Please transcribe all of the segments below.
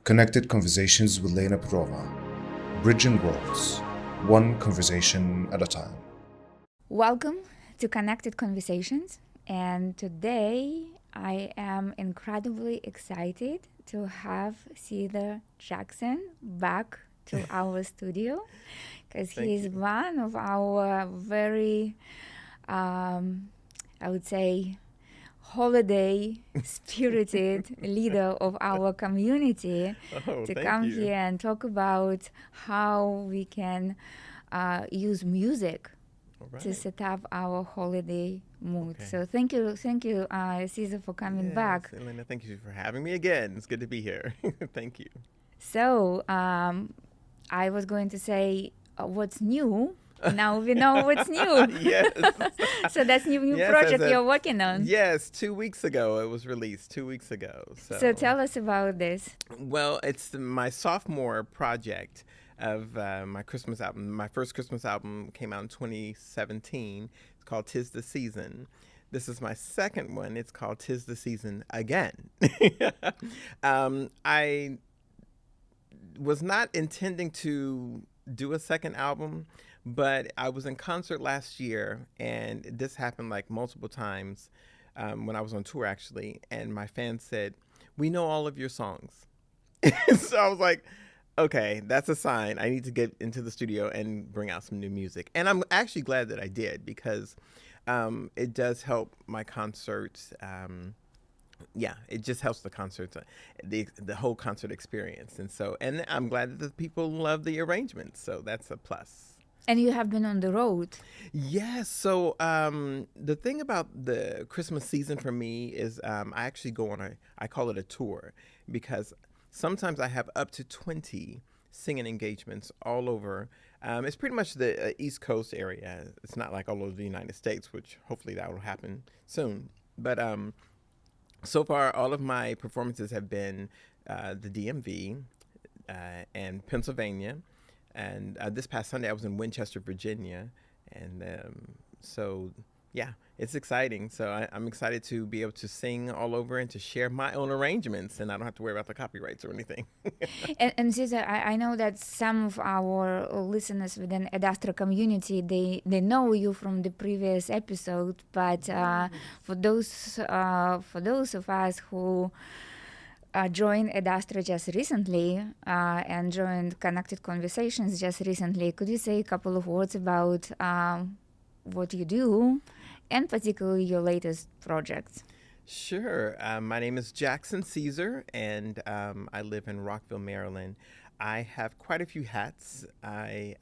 Connected Conversations with Lena Perova. Bridging worlds, one conversation at a time. Welcome to Connected Conversations, and today I am incredibly excited to have Cesar Jackson back to our studio because he's one of our very, I would say, holiday spirited leader of our community to come here and talk about how we can use music to set up our holiday mood. So thank you, Cesar, for coming back. Elena, thank you for having me again. It's good to be here. Thank you. So I was going to say what's new. Now we know what's new. Yes. So that's new project you're working on. Yes, 2 weeks ago it was released. 2 weeks ago. So tell us about this. Well, it's my sophomore project of my Christmas album. My first Christmas album came out in 2017. It's called "'Tis the Season." This is my second one. It's called "'Tis the Season Again." I was not intending to do a second album, but I was in concert last year, and this happened like multiple times when I was on tour, actually. And my fans said, "We know all of your songs." So I was like, okay, that's a sign. I need to get into the studio and bring out some new music. And I'm actually glad that I did, because it does help my concerts. It just helps the concerts, the whole concert experience. And I'm glad that the people love the arrangements. So that's a plus. And you have been on the road. Yes. So the thing about the Christmas season for me is I actually go on I call it a tour, because sometimes I have up to 20 singing engagements all over. It's pretty much the East Coast area. It's not like all over the United States, which hopefully that will happen soon. But so far, all of my performances have been the DMV and Pennsylvania. And this past Sunday, I was in Winchester, Virginia. And it's exciting. So I'm excited to be able to sing all over and to share my own arrangements. And I don't have to worry about the copyrights or anything. And Cesar, I know that some of our listeners within Adastra community, they know you from the previous episode. But for those of us who joined Adastra just recently and joined Connected Conversations just recently, could you say a couple of words about what you do, and particularly your latest project? Sure. My name is Jackson Cesar, and I live in Rockville, Maryland. I have quite a few hats. I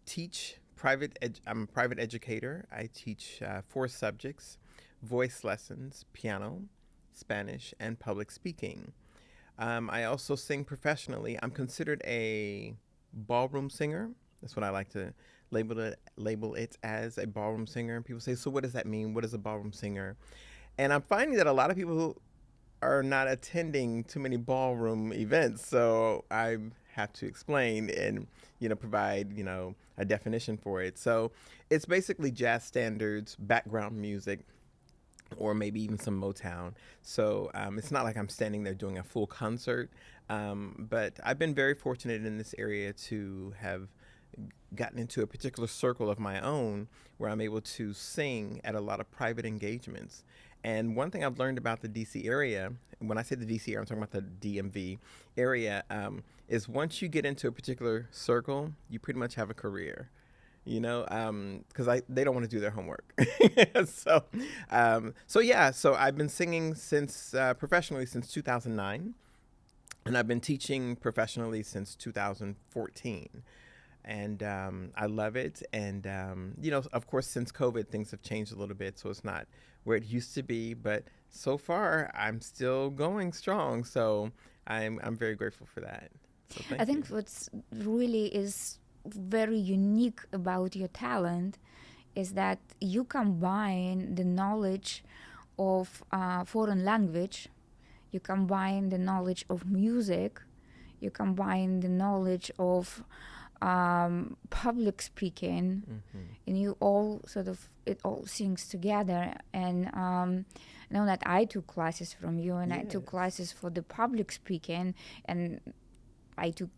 teach I'm a private educator. I teach 4 subjects: voice lessons, piano, Spanish, and public speaking. I also sing professionally. I'm considered a ballroom singer. That's what I like to label it as, a ballroom singer. And people say, so what does that mean? What is a ballroom singer? And I'm finding that a lot of people are not attending too many ballroom events. So I have to explain and, provide, a definition for it. So it's basically jazz standards, background music, or maybe even some Motown. So it's not like I'm standing there doing a full concert. But I've been very fortunate in this area to have gotten into a particular circle of my own where I'm able to sing at a lot of private engagements. And one thing I've learned about the DC area, when I say the DC area, I'm talking about the DMV area, is once you get into a particular circle, you pretty much have a career. Because they don't want to do their homework. So I've been singing professionally since 2009, and I've been teaching professionally since 2014. And I love it. And, of course, since COVID, things have changed a little bit, so it's not where it used to be. But so far, I'm still going strong. So I'm very grateful for that. So I think what's really is very unique about your talent is that you combine the knowledge of foreign language, you combine the knowledge of music, you combine the knowledge of public speaking, and you all it all sings together. And know that I took classes from you, and I took Yes. classes for the public speaking, and I took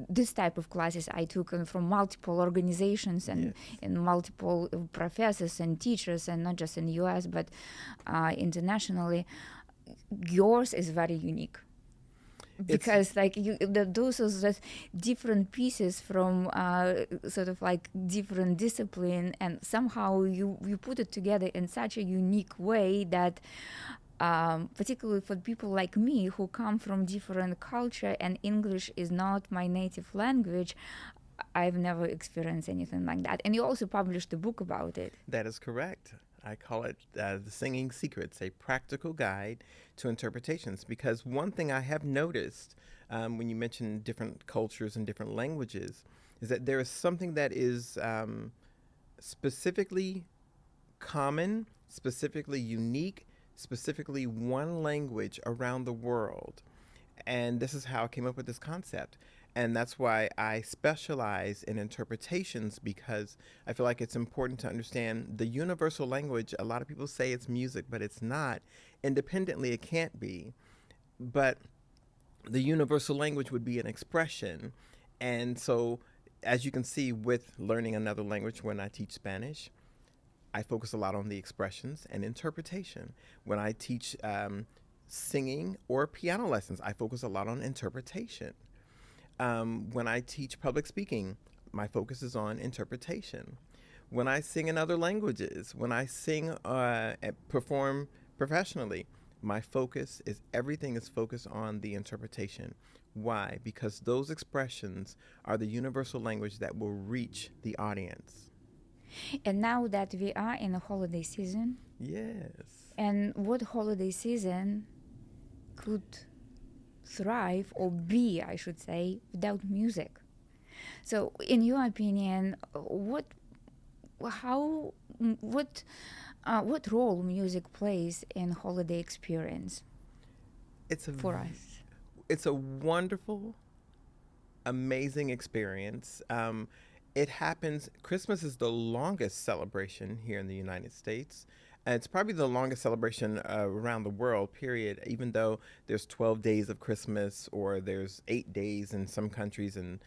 this type of classes I took from multiple organizations and multiple professors and teachers, and not just in the US but internationally. Yours is very unique because like those are just different pieces from sort of like different discipline, and somehow you put it together in such a unique way that particularly for people like me who come from different culture and English is not my native language, I've never experienced anything like that. And you also published a book about it. That is correct. I call it The Singing Secrets, a practical guide to interpretations. Because one thing I have noticed when you mention different cultures and different languages is that there is something that is specifically common, specifically unique, specifically one language around the world. And this is how I came up with this concept. And that's why I specialize in interpretations, because I feel like it's important to understand the universal language. A lot of people say it's music, but it's not. Independently, it can't be. But the universal language would be an expression. And so, as you can see with learning another language, when I teach Spanish, I focus a lot on the expressions and interpretation. When I teach singing or piano lessons, I focus a lot on interpretation. When I teach public speaking, my focus is on interpretation. When I sing in other languages, when I sing and perform professionally, my focus is everything is focused on the interpretation. Why? Because those expressions are the universal language that will reach the audience. And now that we are in a holiday season, Yes. and what holiday season could thrive or be, I should say, without music? So, in your opinion, what role music plays in holiday experience for us? It's a wonderful, amazing experience. It happens, Christmas is the longest celebration here in the United States. And it's probably the longest celebration around the world, period, even though there's 12 days of Christmas, or there's 8 days in some countries and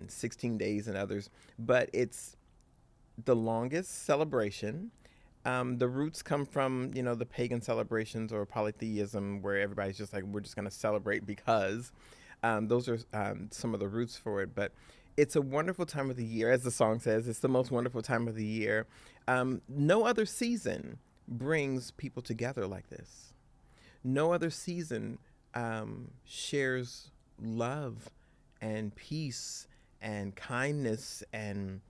16 days in others. But it's the longest celebration. The roots come from, the pagan celebrations or polytheism, where everybody's just like, we're just going to celebrate because. Those are some of the roots for it. But it's a wonderful time of the year. As the song says, it's the most wonderful time of the year. No other season brings people together like this. No other season shares love and peace and kindness and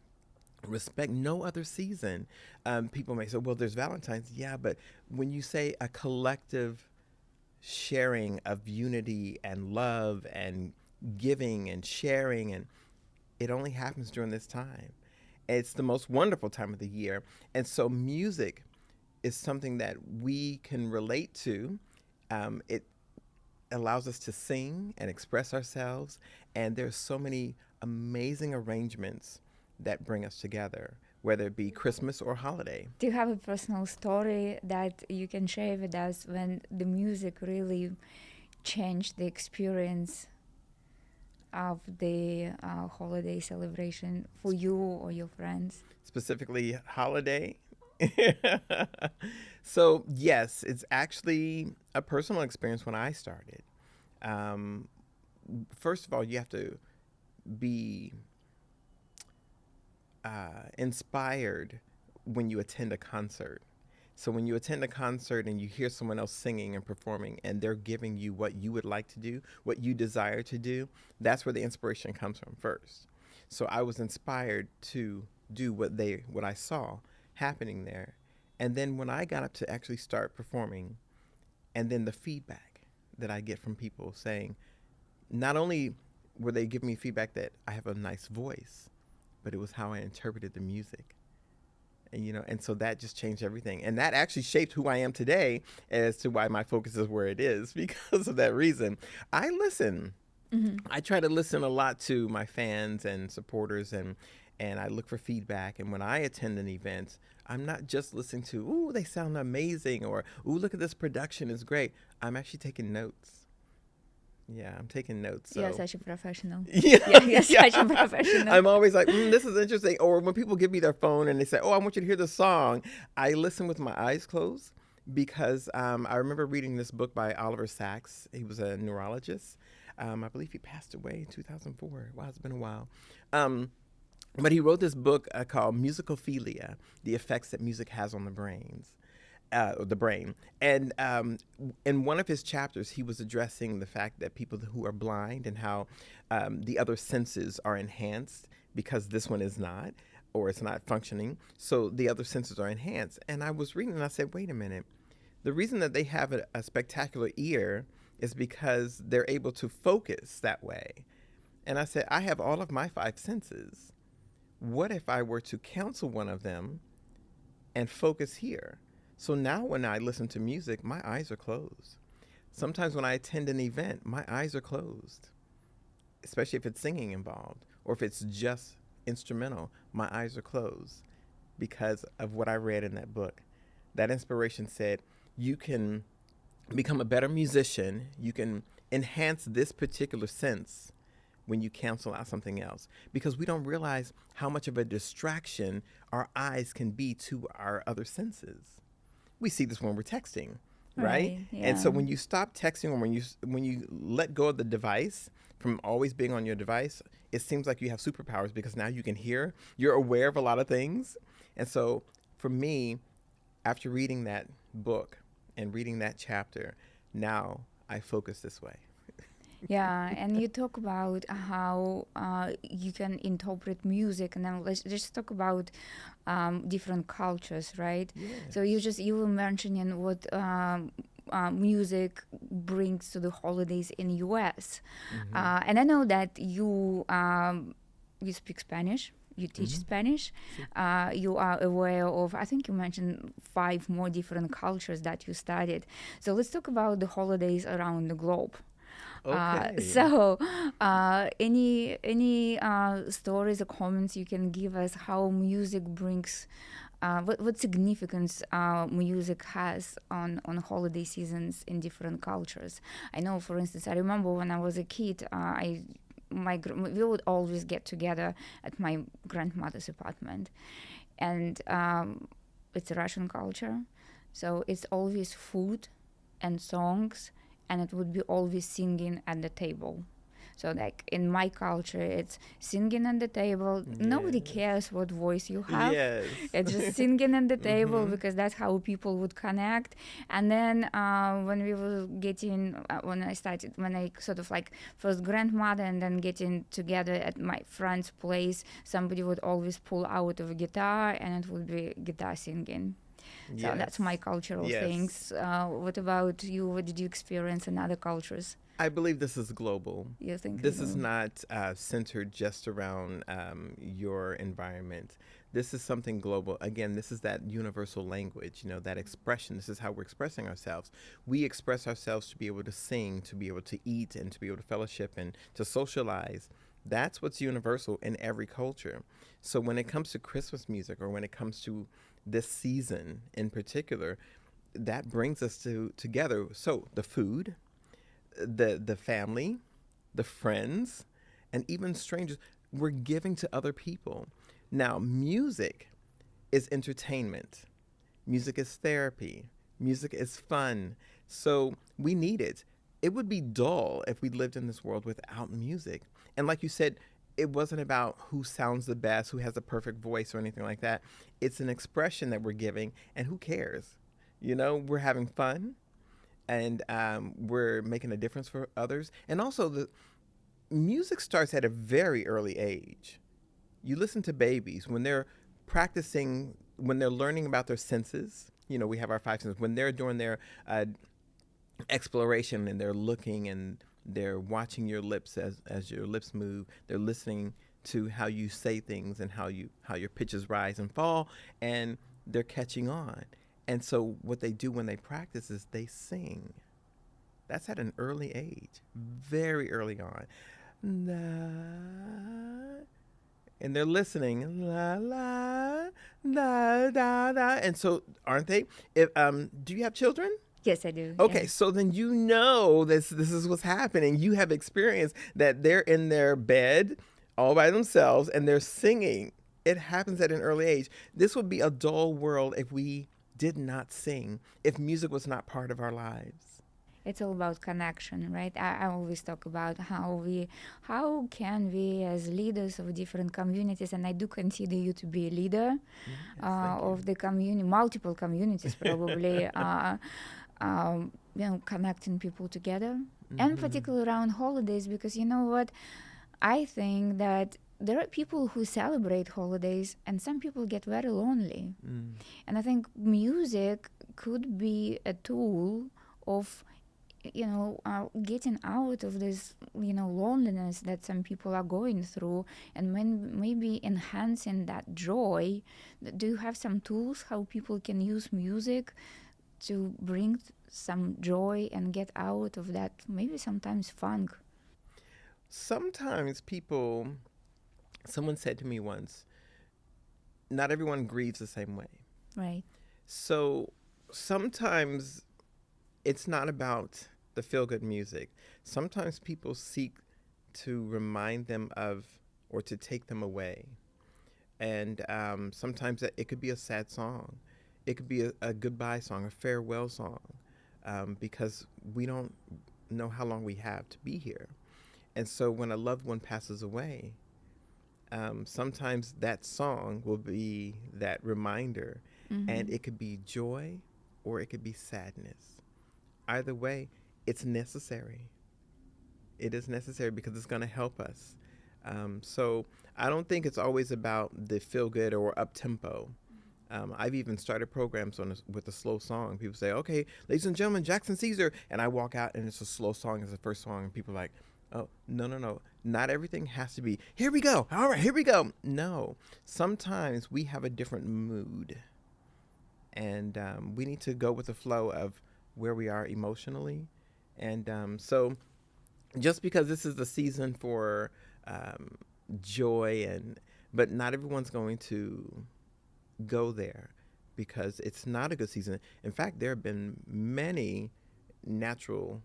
respect. No other season. People may say, well, there's Valentine's. Yeah, but when you say a collective sharing of unity and love and giving and sharing, and it only happens during this time. It's the most wonderful time of the year. And so music is something that we can relate to. It allows us to sing and express ourselves. And there's so many amazing arrangements that bring us together, whether it be Christmas or holiday. Do you have a personal story that you can share with us when the music really changed the experience of the holiday celebration for you or your friends? Specifically holiday? So yes, it's actually a personal experience when I started. First of all, you have to be inspired when you attend a concert. So when you attend a concert and you hear someone else singing and performing, and they're giving you what you would like to do, what you desire to do, that's where the inspiration comes from first. So I was inspired to do what I saw happening there. And then when I got up to actually start performing, and then the feedback that I get from people saying, not only were they giving me feedback that I have a nice voice, but it was how I interpreted the music. And so that just changed everything. And that actually shaped who I am today as to why my focus is where it is, because of that reason. I listen. Mm-hmm. I try to listen a lot to my fans and supporters, and and I look for feedback. And when I attend an event, I'm not just listening to, ooh, they sound amazing, or, ooh, look at this production is great. I'm actually taking notes. Yeah, I'm taking notes. So. You're such a professional. Yeah, You're such a professional. I'm always like, this is interesting. Or when people give me their phone and they say, oh, I want you to hear the song, I listen with my eyes closed because I remember reading this book by Oliver Sacks. He was a neurologist. I believe he passed away in 2004. Wow, it's been a while. But he wrote this book called Musicophilia, The Effects That Music Has on the Brains. The brain. And in one of his chapters, he was addressing the fact that people who are blind and how the other senses are enhanced because this one is not, or it's not functioning. So the other senses are enhanced. And I was reading and I said, wait a minute. The reason that they have a spectacular ear is because they're able to focus that way. And I said, I have all of my 5 senses. What if I were to cancel one of them and focus here? So now when I listen to music, my eyes are closed. Sometimes when I attend an event, my eyes are closed, especially if it's singing involved or if it's just instrumental, my eyes are closed because of what I read in that book. That inspiration said, you can become a better musician. You can enhance this particular sense when you cancel out something else, because we don't realize how much of a distraction our eyes can be to our other senses. We see this when we're texting, right? Yeah. And so when you stop texting, or when you let go of the device from always being on your device, it seems like you have superpowers because now you can hear, you're aware of a lot of things. And so for me, after reading that book and reading that chapter, now I focus this way. Yeah, and you talk about how you can interpret music, and then let's just talk about different cultures, right? Yes. So you were mentioning what music brings to the holidays in U.S. And I know that you speak Spanish. You teach Spanish. You are aware of, I think you mentioned 5 more different cultures that you studied. So let's talk about the holidays around the globe. Okay. So any stories or comments you can give us how music brings, what significance music has on holiday seasons in different cultures? I know, for instance, I remember when I was a kid, we would always get together at my grandmother's apartment, and it's a Russian culture, so it's always food and songs, and it would be always singing at the table. So like in my culture, it's singing at the table. Yes. Nobody cares what voice you have. Yes. It's just singing at the table because that's how people would connect. And then when we were getting, when I sort of like first grandmother and then getting together at my friend's place, somebody would always pull out of a guitar and it would be guitar singing. So that's my cultural things. What about you? What did you experience in other cultures? I believe this is global. You think this is not centered just around your environment. This is something global. Again, this is that universal language, that expression. This is how we're expressing ourselves. We express ourselves to be able to sing, to be able to eat, and to be able to fellowship and to socialize. That's what's universal in every culture. So when it comes to Christmas music, or when it comes to this season in particular, that brings us together. So the food, the family, the friends, and even strangers, we're giving to other people. Now, music is entertainment. Music is therapy. Music is fun. So we need it. It would be dull if we lived in this world without music. And like you said, it wasn't about who sounds the best, who has the perfect voice or anything like that. It's an expression that we're giving, and who cares? We're having fun, and we're making a difference for others. And also, the music starts at a very early age. You listen to babies when they're practicing, when they're learning about their senses. We have our 5 senses. When they're doing their exploration and they're looking and they're watching your lips as your lips move. They're listening to how you say things and how your pitches rise and fall, and they're catching on. And so what they do when they practice is they sing. That's at an early age, very early on. and they're listening, la la la da da. And so, aren't they? If do you have children? Yes, I do. Okay, Yeah. so then you know this is what's happening. You have experienced that they're in their bed all by themselves and they're singing. It happens at an early age. This would be a dull world if we did not sing, if music was not part of our lives. It's all about connection, right? I always talk about how can we as leaders of different communities, and I do consider you to be a leader of the community, multiple communities probably, connecting people together, and particularly around holidays, because you know what? I think that there are people who celebrate holidays and some people get very lonely. And I think music could be a tool of getting out of this loneliness that some people are going through, and maybe enhancing that joy. Do you have some tools how people can use music to bring some joy and get out of that maybe sometimes funk? Sometimes someone said to me once, not everyone grieves the same way. Right. So sometimes it's not about the feel-good music. Sometimes people seek to remind them of or to take them away. And sometimes it could be a sad song. It could be a goodbye song, a farewell song, because we don't know how long we have to be here. And so when a loved one passes away, sometimes that song will be that reminder. And it could be joy or it could be sadness. Either way, it's necessary. It is necessary because it's going to help us. So I don't think it's always about the feel good or up tempo. I've even started programs with a slow song. People say, okay, ladies and gentlemen, Jackson Caesar. And I walk out and it's a slow song as the first song. And people are like, oh, no. Not everything has to be, here we go. All right, here we go. No, sometimes we have a different mood. And we need to go with the flow of where we are emotionally. And so just because this is the season for joy, but not everyone's going to go there because it's not a good season. In fact, there have been many natural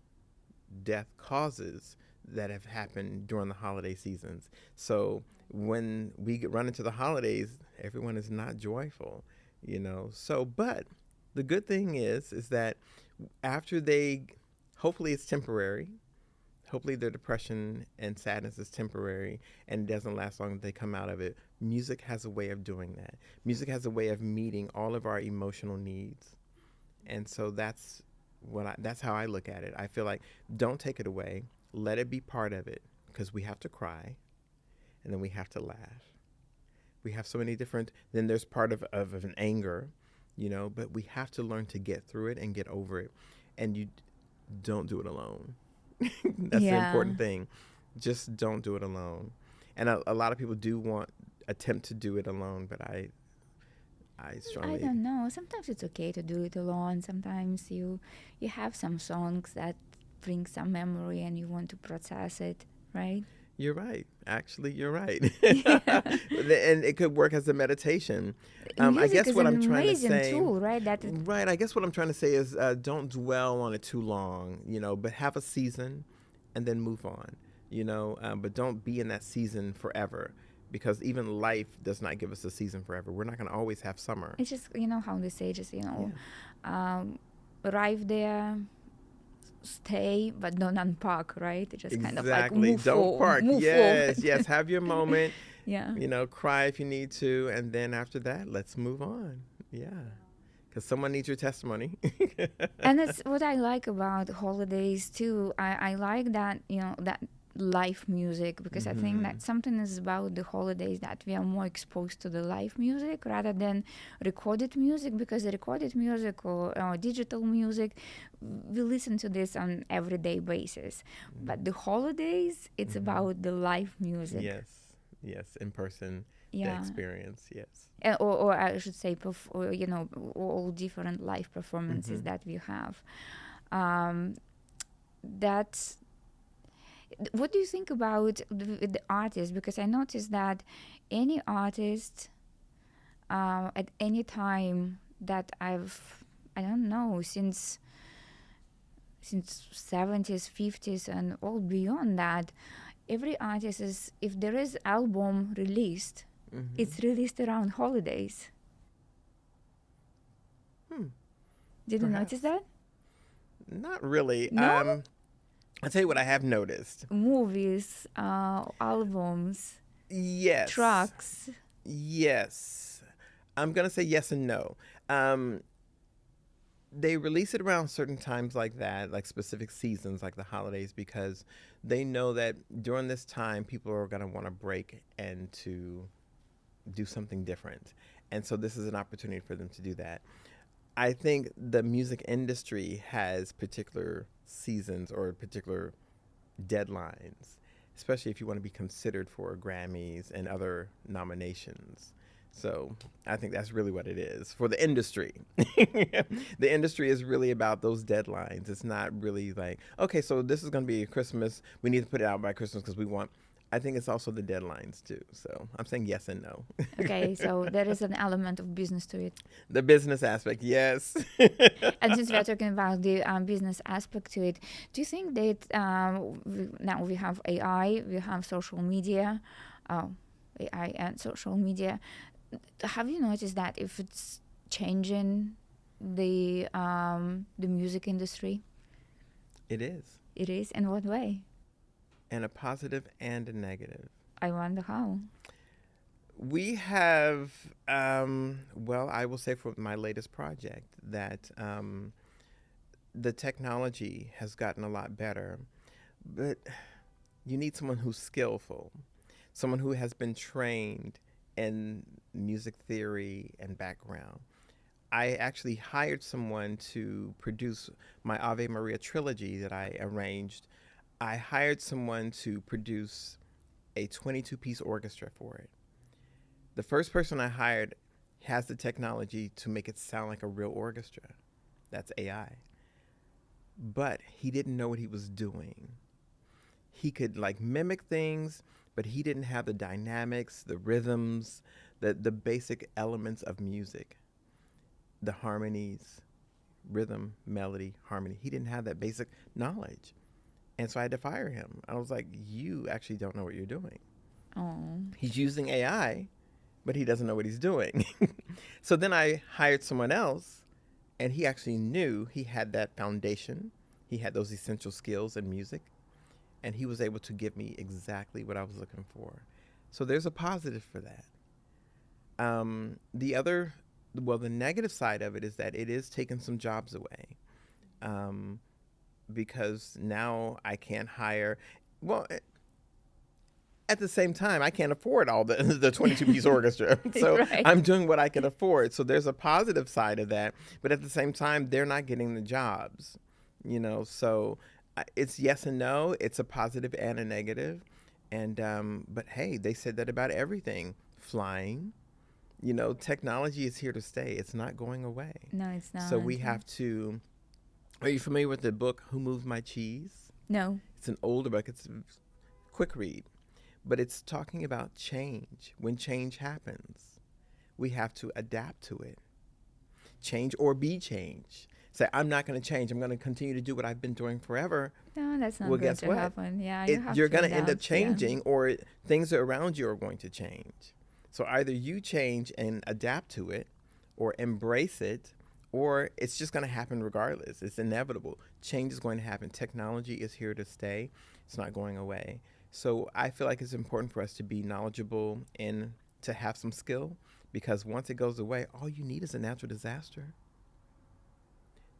death causes that have happened during the holiday seasons. So when we run into the holidays, everyone is not joyful, So, but the good thing is that after hopefully it's temporary. Hopefully their depression and sadness is temporary and it doesn't last long as they come out of it. Music has a way of doing that. Music has a way of meeting all of our emotional needs. And so that's how I look at it. I feel like don't take it away. Let it be part of it because we have to cry and then we have to laugh. We have so many different, then there's part of an anger, but we have to learn to get through it and get over it. And you don't do it alone. That's the important thing. Just don't do it alone. And a lot of people do attempt to do it alone, but I strongly... I don't know. Sometimes it's okay to do it alone. Sometimes you have some songs that bring some memory and you want to process it, right? You're right. Actually, you're right. And it could work as a meditation. I guess what I'm trying to say... amazing tool, right? Right. I guess what I'm trying to say is don't dwell on it too long, but have a season and then move on, but don't be in that season forever because even life does not give us a season forever. We're not going to always have summer. It's just, how they say, just, arrive there, stay, but don't unpack, right? Just exactly. kind of like move Don't park. Move yes, forward. Yes. Have your moment. Yeah. Cry if you need to, and then after that, let's move on. Yeah, because someone needs your testimony. And that's what I like about holidays too. I like that that live music because I think that something is about the holidays that we are more exposed to the live music rather than recorded music, because the recorded music or digital music, we listen to this on everyday basis. But the holidays, it's about the live music. Yes, in person, the experience, yes. Or I should say, all different live performances that we have. What do you think about the artists? Because I noticed that any artist at any time that I don't know, since 70s, 50s, and all beyond that, every artist is, if there is album released, it's released around holidays. Did you notice Perhaps. that? Not really. No? I'll tell you what I have noticed. Movies, albums, Yes. trucks. Yes. I'm going to say yes and no. They release it around certain times like that, like specific seasons, like the holidays, because they know that during this time, people are going to want to break and to do something different. And so this is an opportunity for them to do that. I think the music industry has particular seasons or particular deadlines, especially if you want to be considered for Grammys and other nominations. So I think that's really what it is for the industry. The industry is really about those deadlines. It's not really like, okay, so this is going to be Christmas. We need to put it out by Christmas because we want. I think it's also the deadlines too. So I'm saying yes and no. Okay, so there is an element of business to it. The business aspect, yes. And since we are talking about the business aspect to it, do you think that now we have AI, we have social media, AI and social media? Have you noticed that if it's changing the music industry? It is. It is. In what way? And a positive and a negative. I wonder how. We have, well, I will say for my latest project that the technology has gotten a lot better, but you need someone who's skillful, someone who has been trained in music theory and background. I actually hired someone to produce my Ave Maria trilogy that I arranged. I hired someone to produce a 22-piece orchestra for it. The first person I hired has the technology to make it sound like a real orchestra. That's AI. But he didn't know what he was doing. He could like mimic things, but he didn't have the dynamics, the rhythms, the basic elements of music, the harmonies, rhythm, melody, harmony. He didn't have that basic knowledge. And so I had to fire him. I was like, you actually don't know what you're doing. Oh. He's using AI, but he doesn't know what he's doing. So then I hired someone else, and he actually knew he had that foundation. He had those essential skills in music, and he was able to give me exactly what I was looking for. So there's a positive for that. The negative side of it is that it is taking some jobs away. Because now I can't hire, well, at the same time, I can't afford all the 22-piece orchestra. So Right. I'm doing what I can afford. So there's a positive side of that. But at the same time, they're not getting the jobs, so it's yes and no. It's a positive and a negative. And, but hey, they said that about everything. Flying, technology is here to stay. It's not going away. No, it's not. So we have to. Are you familiar with the book Who Moved My Cheese? No. It's an older book. It's a quick read. But it's talking about change. When change happens, we have to adapt to it. Change or be changed. Say, I'm not going to change. I'm going to continue to do what I've been doing forever. No, that's not Well, going guess to what? happen. Yeah, You're going to end up adapt, yeah. changing, or things around you are going to change. So either you change and adapt to it, or embrace it, or it's just going to happen regardless. It's inevitable. Change is going to happen. Technology is here to stay. It's not going away. So I feel like it's important for us to be knowledgeable and to have some skill, because once it goes away, all you need is a natural disaster.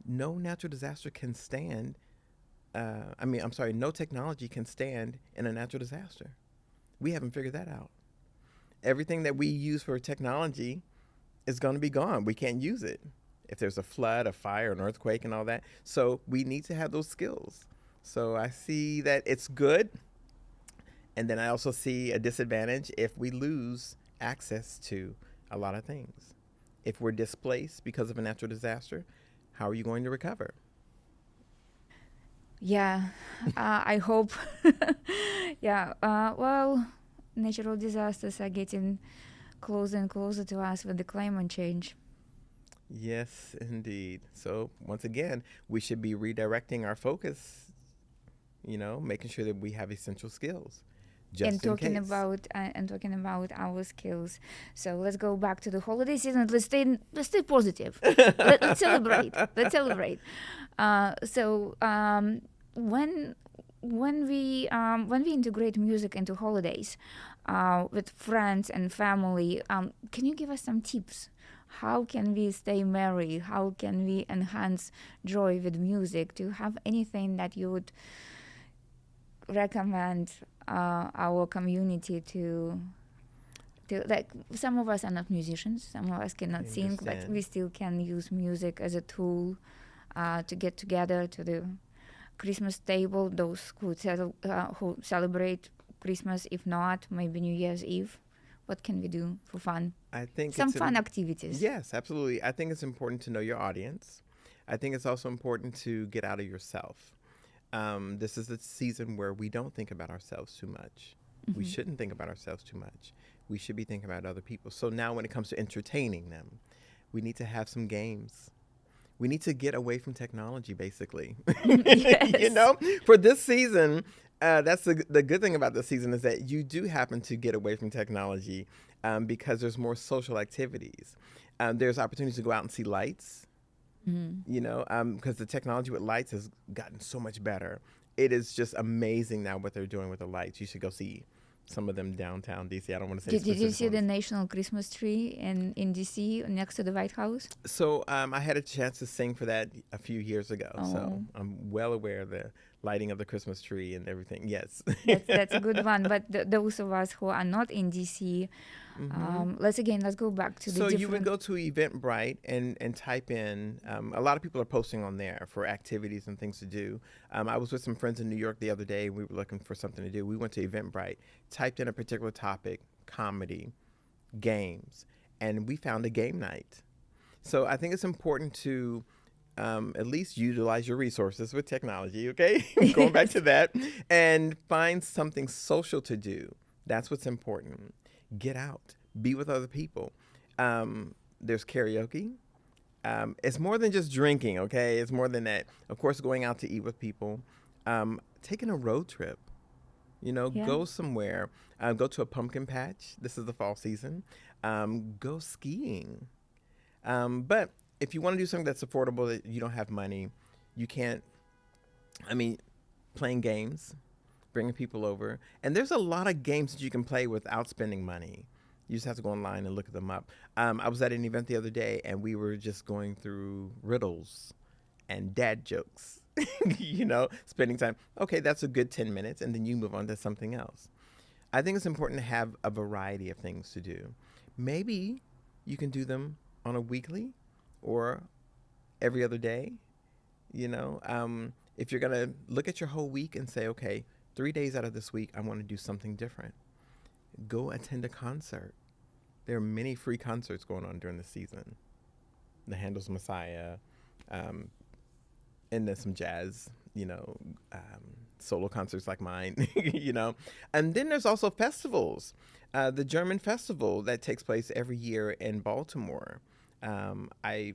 No natural disaster can stand. No technology can stand in a natural disaster. We haven't figured that out. Everything that we use for technology is going to be gone. We can't use it if there's a flood, a fire, an earthquake, and all that. So we need to have those skills. So I see that it's good. And then I also see a disadvantage if we lose access to a lot of things. If we're displaced because of a natural disaster, how are you going to recover? Yeah, I hope. Yeah, well, natural disasters are getting closer and closer to us with the climate change. Yes, indeed. So once again, we should be redirecting our focus, making sure that we have essential skills And just in talking case. about our skills. So let's go back to the holiday season. Let's stay positive. Let's celebrate. Let's celebrate. So when we integrate music into holidays with friends and family, can you give us some tips? How can we stay merry? How can we enhance joy with music? Do you have anything that you would recommend our community to like? Some of us are not musicians, some of us I cannot sing, but understand. we still can use music as a tool to get together to the Christmas table, those who celebrate Christmas. If not, maybe New Year's Eve. What can we do for fun? I think Some fun activities. yes, absolutely. I think it's important to know your audience. I think it's also important to get out of yourself. This is the season where we don't think about ourselves too much. We shouldn't think about ourselves too much. We should be thinking about other people. So now, when it comes to entertaining them, we need to have some games. We need to get away from technology, basically. Yes. For this season, that's the good thing about this season is that you do happen to get away from technology because there's more social activities. There's opportunities to go out and see lights, because the technology with lights has gotten so much better. It is just amazing now what they're doing with the lights. You should go see some of them downtown DC. I don't want to say Did you specific see the ones. national Christmas tree in DC next to the White House? So I had a chance to sing for that a few years ago. So Oh. I'm well aware of the lighting of the Christmas tree and everything. Yes. That's a good one. But those of us who are not in DC, let's go back to the So different. you would go to Eventbrite and type in, a lot of people are posting on there for activities and things to do. I was with some friends in New York the other day. We were looking for something to do. We went to Eventbrite, typed in a particular topic, comedy, games, and we found a game night. So I think it's important to at least utilize your resources with technology, okay? Going back to that, and find something social to do. That's what's important. Get out, be with other people. There's karaoke. It's more than just drinking, okay? It's more than that. Of course, going out to eat with people, taking a road trip. Yeah. Go somewhere. Go to a pumpkin patch. This is the fall season. Go skiing. But if you want to do something that's affordable, that you don't have money, you can't. I mean, playing games, bringing people over, and there's a lot of games that you can play without spending money. You just have to go online and look them up. I was at an event the other day, and we were just going through riddles and dad jokes. Spending time. Okay, that's a good 10 minutes, and then you move on to something else. I think it's important to have a variety of things to do. Maybe you can do them on a weekly or every other day. If you're going to look at your whole week and say, okay, 3 days out of this week, I want to do something different. Go attend a concert. There are many free concerts going on during the season. The Handel's Messiah, and then some jazz, solo concerts like mine, And then there's also festivals. The German festival that takes place every year in Baltimore. I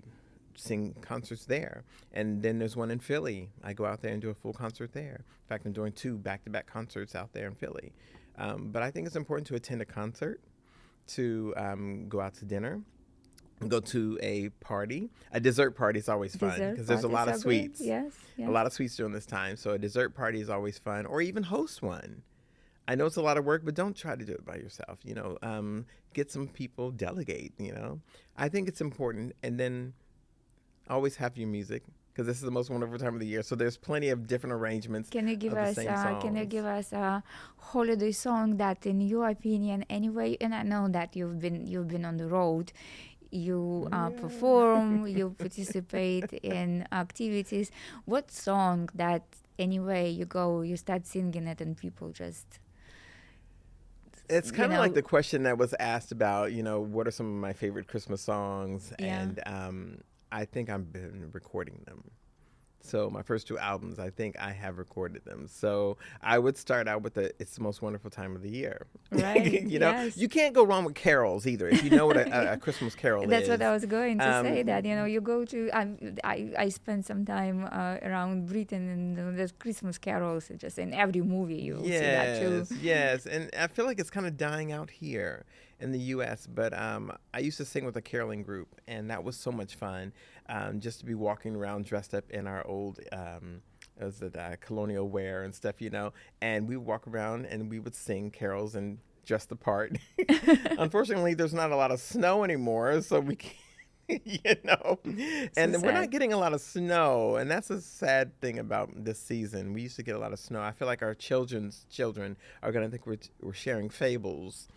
sing concerts there. And then there's one in Philly. I go out there and do a full concert there. In fact, I'm doing 2 back-to-back concerts out there in Philly. But I think it's important to attend a concert, to go out to dinner, go to a party. A dessert party is always fun Dessert because there's a lot of parties are great. sweets. Yes. A lot of sweets during this time. So a dessert party is always fun, or even host one. I know it's a lot of work, but don't try to do it by yourself. Get some people, delegate, I think it's important. And then always have your music, because this is the most wonderful time of the year. So there's plenty of different arrangements Can you give of the us same can you songs. give us a holiday song that, in your opinion, anyway? And I know that you've been on the road, you perform, you participate in activities. What song that, anyway, you go, you start singing it, and people just, It's you kind of like know, the question that was asked about, what are some of my favorite Christmas songs? Yeah. And I think I've been recording them. So my first two albums, I think I have recorded them. So I would start out with "It's the Most Wonderful Time of the Year." Right. You know, Yes. you can't go wrong with carols either. If you know what a Christmas carol That's is. what I was going to say. That you go to. I spent some time around Britain, and there's Christmas carols. Just in every movie you will see that too. Yes, and I feel like it's kind of dying out here in the U.S. But I used to sing with a caroling group, and that was so much fun. Just to be walking around dressed up in our old colonial wear and stuff, and we would walk around and we would sing carols and dress the part. Unfortunately, there's not a lot of snow anymore, so we can't. And we're not getting a lot of snow, and that's a sad thing about this season. We used to get a lot of snow. I feel like our children's children are gonna think we're sharing fables,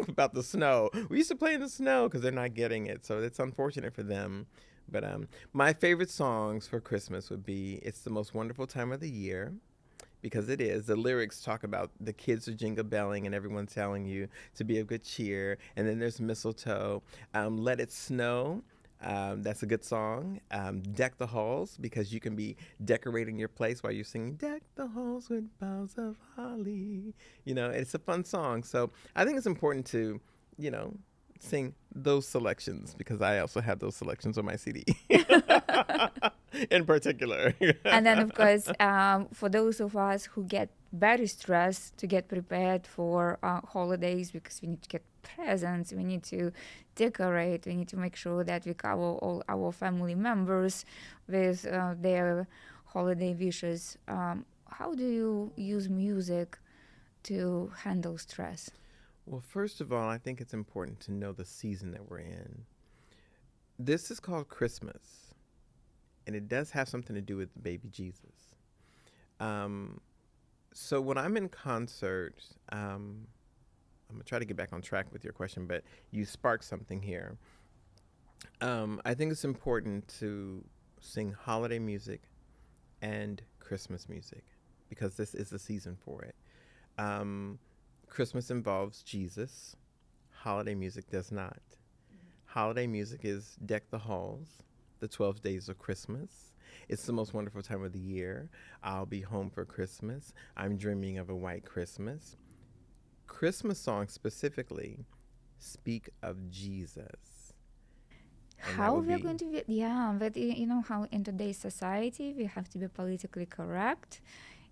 about the snow. We used to play in the snow because they're not getting it, so it's unfortunate for them. But my favorite songs for Christmas would be "It's the Most Wonderful Time of the Year," because it is. The lyrics talk about the kids are jingle belling and everyone telling you to be of good cheer. And then there's "Mistletoe." "Let It Snow." That's a good song. "Deck the Halls," because you can be decorating your place while you're singing "Deck the halls with boughs of holly." It's a fun song. So I think it's important to, sing those selections, because I also have those selections on my CD in particular. And then, of course, for those of us who get very stressed to get prepared for holidays, because we need to get presents, we need to decorate, we need to make sure that we cover all our family members with their holiday wishes. How do you use music to handle stress? Well, first of all, I think it's important to know the season that we're in. This is called Christmas, and it does have something to do with the baby Jesus. So when I'm in concert, I'm going to try to get back on track with your question, but you sparked something here. I think it's important to sing holiday music and Christmas music, because this is the season for it. Christmas involves Jesus. Holiday music does not. Holiday music is "Deck the Halls," "The 12 Days of Christmas," "It's the Most Wonderful Time of the Year," "I'll Be Home for Christmas," "I'm Dreaming of a White Christmas." Christmas songs specifically speak of Jesus. And How we're going to be, but how in today's society we have to be politically correct.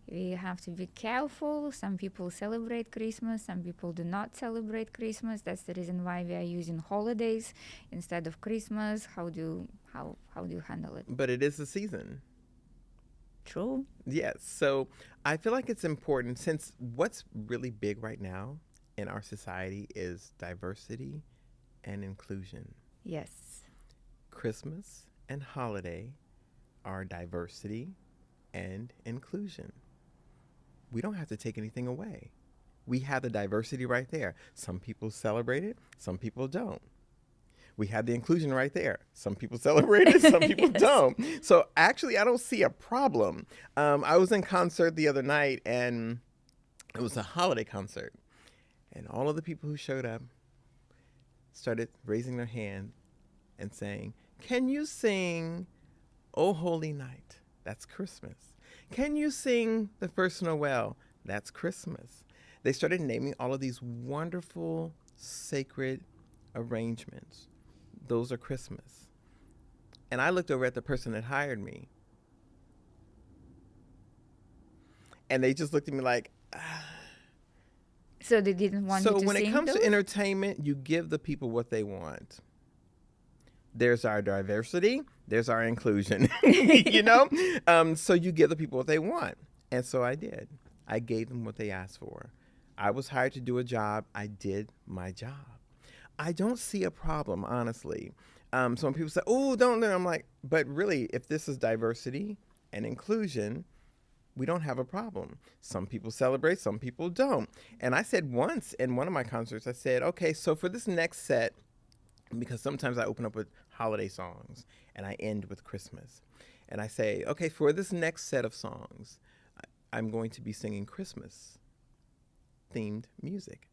We have to be careful. Some people celebrate Christmas, some people do not celebrate Christmas. That's the reason why we are using holidays instead of Christmas. How do you handle it? But it is the season. True. Yes. So I feel like it's important, since what's really big right now in our society is diversity and inclusion. Yes. Christmas and holiday are diversity and inclusion. We don't have to take anything away. We have the diversity right there. Some people celebrate it, some people don't. We have the inclusion right there. Some people celebrate it, some people Yes. don't. So actually, I don't see a problem. I was in concert the other night, and it was a holiday concert. And all of the people who showed up started raising their hand and saying, "Can you sing 'O Holy Night'? That's Christmas. Can you sing 'The First Noel'? That's Christmas." They started naming all of these wonderful, sacred arrangements. Those are Christmas. And I looked over at the person that hired me, and they just looked at me like, So they didn't want you So to when sing it comes those? to entertainment, you give the people what they want. There's our diversity, there's our inclusion, so you give the people what they want. And so I did. I gave them what they asked for. I was hired to do a job. I did my job. I don't see a problem, honestly. So when people say, "Oh, don't," I'm like, but really, if this is diversity and inclusion, we don't have a problem. Some people celebrate, some people don't. And I said once in one of my concerts, I said, okay, so for this next set, because sometimes I open up with holiday songs and I end with Christmas. And I say, okay, for this next set of songs, I'm going to be singing Christmas themed music.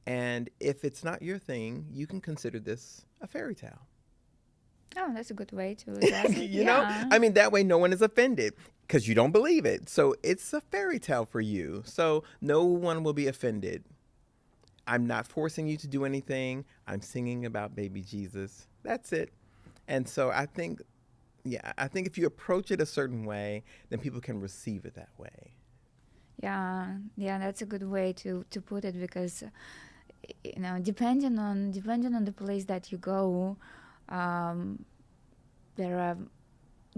And if it's not your thing, you can consider this a fairy tale. Oh, that's a good way to address it. You know, I mean, that way no one is offended because you don't believe it. So it's a fairy tale for you. So no one will be offended. I'm not forcing you to do anything. I'm singing about baby Jesus. That's it. And so I think, yeah, I think if you approach it a certain way, then people can receive it that way. Yeah, that's a good way to put it, because depending on the place that you go, there are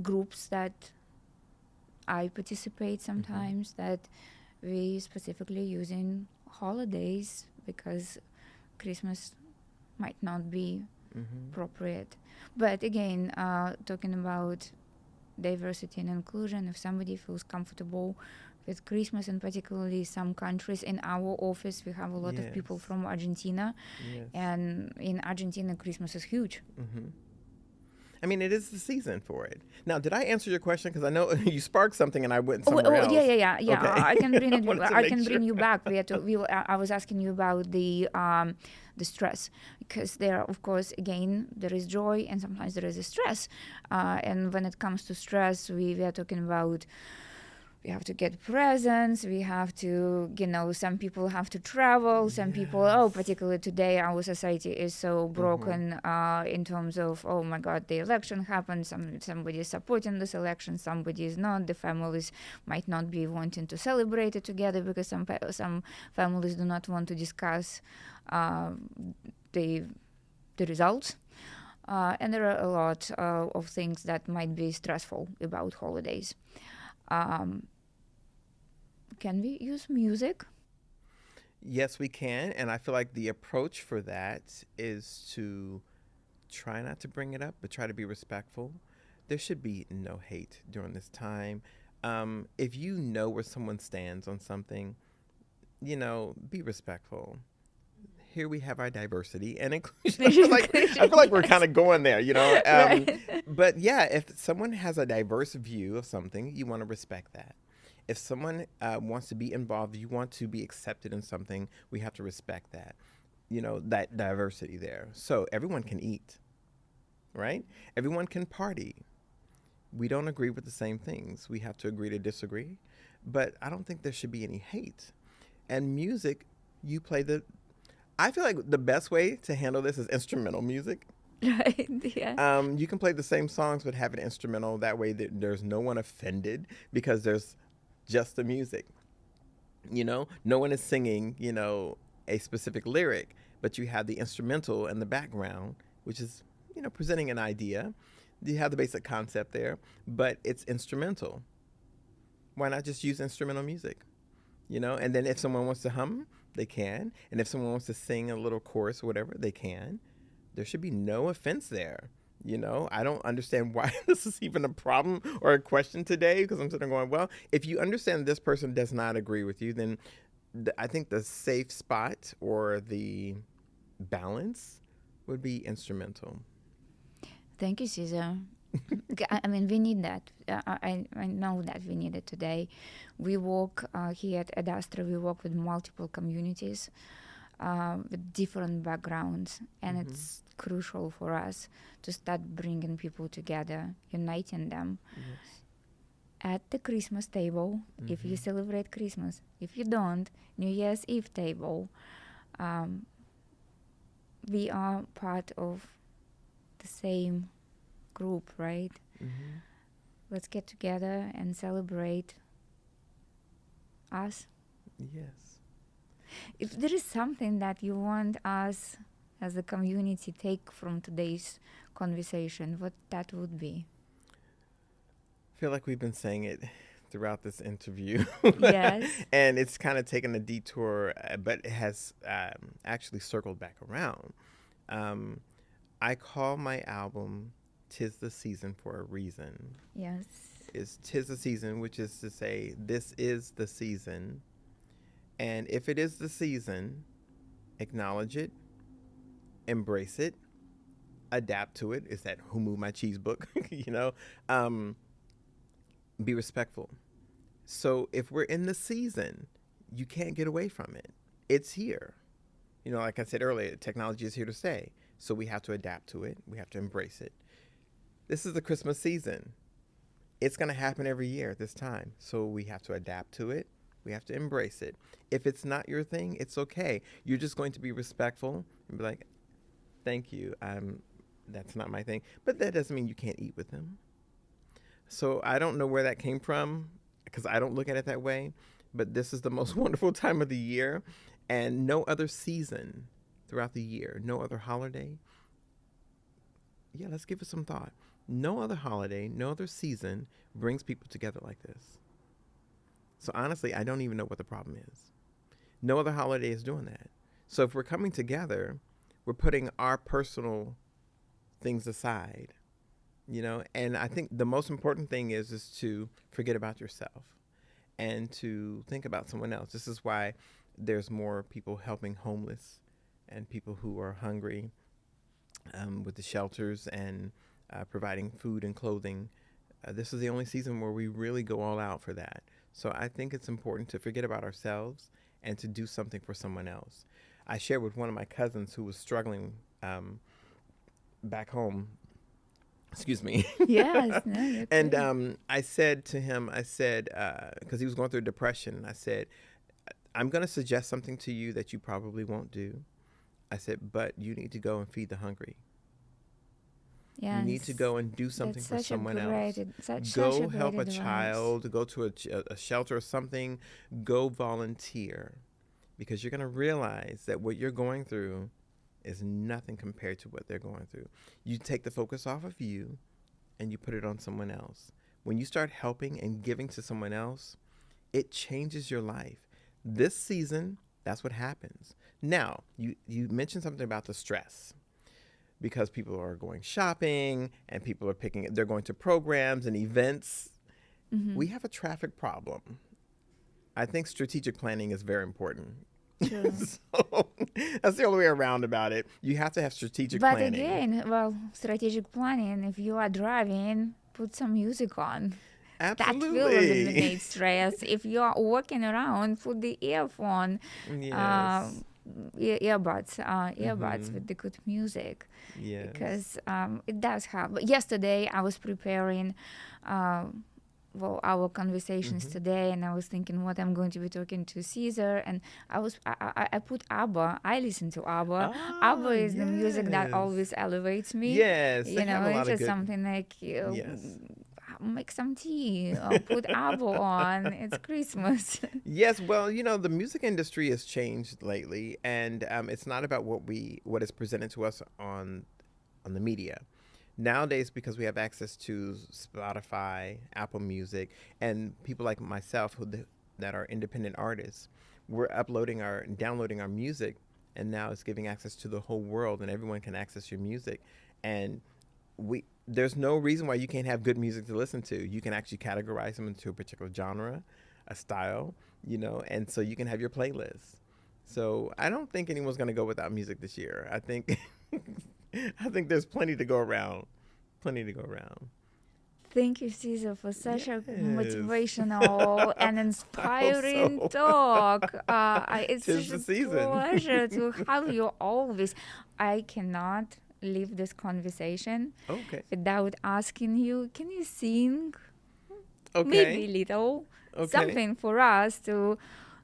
groups that I participate sometimes that we specifically use in holidays because Christmas might not be appropriate. But again, talking about diversity and inclusion, if somebody feels comfortable with Christmas, and particularly some countries, in our office we have a lot of people from Argentina, and in Argentina Christmas is huge. I mean, it is the season for it. Now, did I answer your question? Because I know you sparked something and I went somewhere else. Yeah. Okay. I can bring it. I can sure. bring you back. I was asking you about the stress, because there, of course, again, there is joy and sometimes there is a stress. And when it comes to stress, we are talking about. We have to get presents. We have to, some people have to travel. Some people, particularly today, our society is so broken in terms of, oh my God, the election happened. Somebody is supporting this election, somebody is not. The families might not be wanting to celebrate it together because some families do not want to discuss the results. And there are a lot of things that might be stressful about holidays. Can we use music? Yes, we can. And I feel like the approach for that is to try not to bring it up, but try to be respectful. There should be no hate during this time. If you know where someone stands on something, be respectful. Here we have our diversity and inclusion. I feel like we're kind of going there, Right. But yeah, if someone has a diverse view of something, you want to respect that. If someone wants to be involved, you want to be accepted in something, we have to respect that, that diversity there. So everyone can eat, right? Everyone can party. We don't agree with the same things. We have to agree to disagree. But I don't think there should be any hate. And music, I feel like the best way to handle this is instrumental music. Right, yeah. You can play the same songs but have it instrumental. That way there's no one offended because there's just the music. No one is singing, a specific lyric, but you have the instrumental in the background, which is, presenting an idea. You have the basic concept there, but it's instrumental. Why not just use instrumental music? And then if someone wants to hum, they can. And if someone wants to sing a little chorus or whatever, they can. There should be no offense there. I don't understand why this is even a problem or a question today, because I'm sitting going, well, if you understand this person does not agree with you, then I think the safe spot or the balance would be instrumental. Thank you, Caesar. I mean, we need that. I know that we need it today. We work here at Astra, we work with multiple communities with different backgrounds, and it's crucial for us to start bringing people together, uniting them. Yes. At the Christmas table, if you celebrate Christmas. If you don't, New Year's Eve table. We are part of the same group, right? Let's get together and celebrate us. Yes. If there is something that you want us as a community take from today's conversation, what that would be? I feel like we've been saying it throughout this interview. Yes. And it's kind of taken a detour, but it has actually circled back around. I call my album "'Tis the Season" for a reason. Yes. It's "'Tis the Season," which is to say, this is the season. And if it is the season, acknowledge it, embrace it, adapt to it. Is that Who Moved My Cheese book? Be respectful. So if we're in the season, you can't get away from it. It's here. Like I said earlier, technology is here to stay. So we have to adapt to it. We have to embrace it. This is the Christmas season. It's going to happen every year at this time. So we have to adapt to it. We have to embrace it. If it's not your thing, it's okay. You're just going to be respectful and be like, thank you. That's not my thing. But that doesn't mean you can't eat with them. So I don't know where that came from because I don't look at it that way. But this is the most wonderful time of the year. And no other season throughout the year, no other holiday. Yeah, let's give it some thought. No other holiday, no other season brings people together like this. So honestly, I don't even know what the problem is. No other holiday is doing that. So if we're coming together, we're putting our personal things aside, and I think the most important thing is to forget about yourself and to think about someone else. This is why there's more people helping homeless and people who are hungry with the shelters and providing food and clothing. This is the only season where we really go all out for that. So I think it's important to forget about ourselves and to do something for someone else. I shared with one of my cousins who was struggling back home. Excuse me. Yes. No, and I said to him, because he was going through depression, I said, I'm going to suggest something to you that you probably won't do. I said, but you need to go and feed the hungry. yes. You need to go and do something That's for such a someone great, else. such Go a help a great advice. child, go to a shelter or something, go volunteer. Because you're going to realize that what you're going through is nothing compared to what they're going through. You take the focus off of you and you put it on someone else. When you start helping and giving to someone else, it changes your life. This season, that's what happens. Now, you mentioned something about the stress. Because people are going shopping and people are they're going to programs and events. Mm-hmm. We have a traffic problem. I think strategic planning is very important. True. So that's the only way around about it. You have to have strategic But planning. again, well, strategic planning, if you are driving, put some music on. Absolutely. That will eliminate stress. If you are walking around, put the earphone, Yes. earbuds with the good music. Yes. Because it does help. But yesterday, I was preparing our conversations today, and I was thinking what I'm going to be talking to Caesar, and I put ABBA. I listen to ABBA. ABBA is the music that yes. always elevates me. Yes. You they have know, a lot it's of just good. something like Yes. make some tea or put ABBA on. It's Christmas. Yes, well, the music industry has changed lately, and it's not about what is presented to us on the media. Nowadays, because we have access to Spotify, Apple Music, and people like myself that are independent artists, we're downloading our music, and now it's giving access to the whole world, and everyone can access your music. And there's no reason why you can't have good music to listen to. You can actually categorize them into a particular genre, a style, and so you can have your playlist. So I don't think anyone's going to go without music this year. I think there's plenty to go around. Thank you, Caesar, for such a Yes. motivational and inspiring Also. talk. It's Tis such the a season. pleasure to have you always. I cannot leave this conversation Okay. without asking you, can you sing Okay. maybe little Okay. something for us to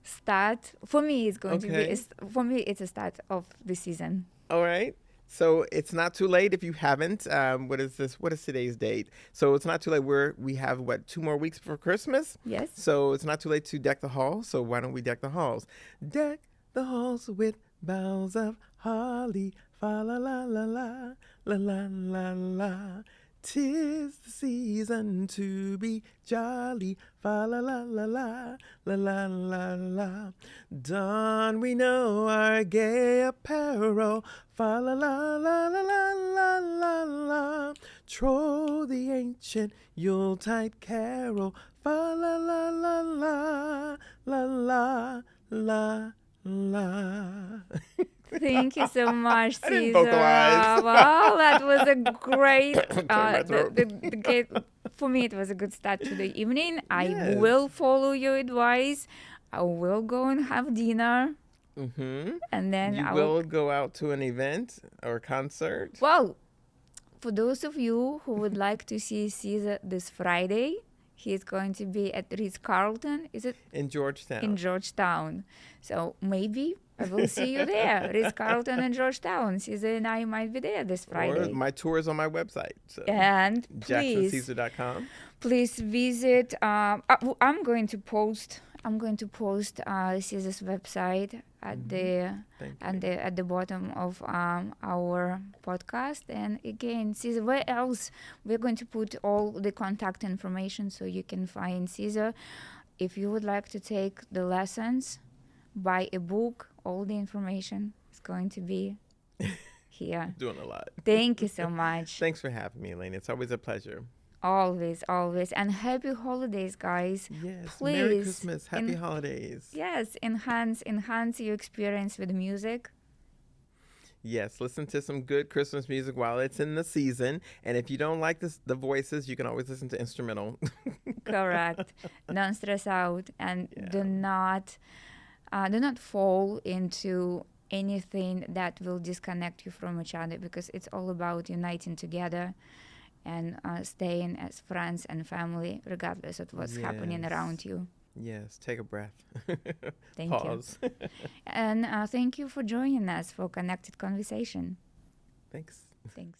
start? For me, it's going to be, Okay. for me, it's a start of the season. All right. So it's not too late if you haven't. What is this? What is today's date? So it's not too late. We have 2 more weeks for Christmas. Yes? So it's not too late to deck the halls. So why don't we deck the halls? Deck the halls with boughs of holly. Fa la la la la la la la la. 'Tis the season to be jolly. Fa la la la la la la la la. Don we know our gay apparel. Fa la la la la la la la la. Troll the ancient Yuletide carol. Fa la la la la la la la la. Thank you so much, I didn't Caesar. vocalize. Well, that was a great. my throat. For me, it was a good start to the evening. I Yes. will follow your advice. I will go and have dinner, Mm-hmm. and then You I will go out to an event or concert. Well, For those of you who would like to see Caesar this Friday, he's going to be at Ritz-Carlton. Is it? In Georgetown. In Georgetown. So maybe I will see you there. Ritz-Carlton in Georgetown. Caesar and I might be there this Friday. Or my tour is on my website. So And please, JacksonCaesar.com. please visit. I'm going to post Caesar's website at the bottom of our podcast. And again, Caesar, where else we're going to put all the contact information so you can find Caesar. If you would like to take the lessons, buy a book, all the information is going to be here. Doing a lot. Thank you so much. Thanks for having me, Elaine. It's always a pleasure. Always. And happy holidays, guys. Yes. Please. Merry Christmas. Happy holidays. Yes. Enhance your experience with music. Yes. Listen to some good Christmas music while it's in the season. And if you don't like the voices, you can always listen to instrumental. Correct. Don't stress out and do not fall into anything that will disconnect you from each other, because it's all about uniting together and staying as friends and family, regardless of what's happening around you. Yes, take a breath. Thank Pause. you. And thank you for joining us for Connected Conversation. Thanks. Thanks.